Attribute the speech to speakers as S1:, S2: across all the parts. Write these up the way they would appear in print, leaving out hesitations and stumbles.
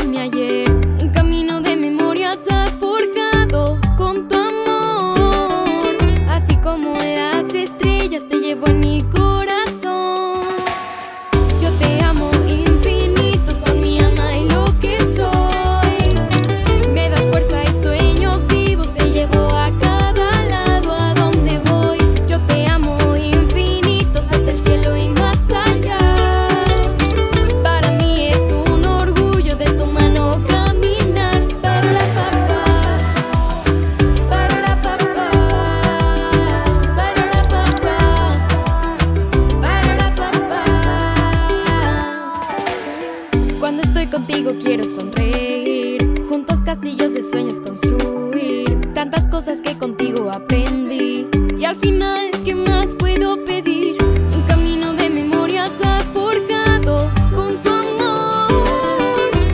S1: mi ayer. Un camino de memorias has forjado con tu amor. Así como las estrellas te llevo en mi corazón. Yo te amo infinitos con mi alma y lo que soy. Me das fuerza y sueños vivos, te llevo a cada lado a donde voy. Yo te amo infinitos hasta el cielo y más allá. Para mí es un orgullo de tu mano caminar. Para la papá, para la papá, para la papá, para la papá. Cuando estoy contigo quiero sonreír, juntos castillos de sueños construir. Tantas cosas que contigo aprendí y al final, ¿qué más puedo pedir? Un camino de memorias has forjado con tu amor.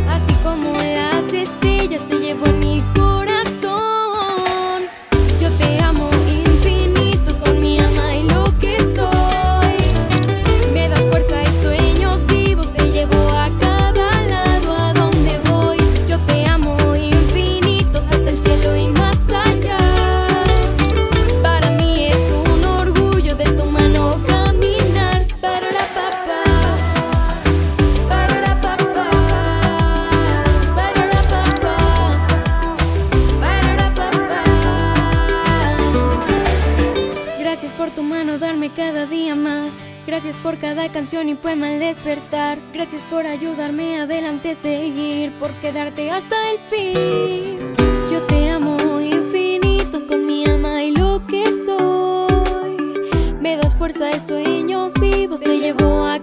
S1: Así como las estrellas te llevo en mi corazón. Yo te amo infinitos con mi alma y lo que soy. Me das fuerza y sueños vivos, te llevo a cada lado a donde voy. Yo te amo infinitos hasta el cielo y más allá. Para mí es un orgullo de tu mano caminar. Para la papá, para la papá, para la papá, para la papá. Gracias por tu mano darme cada día más. Gracias por cada canción y poema al despertar. Gracias por ayudarme adelante seguir, por quedarte hasta el fin. Yo te amo infinitos con mi alma y lo que soy. Me das fuerza de sueños vivos, te llevo a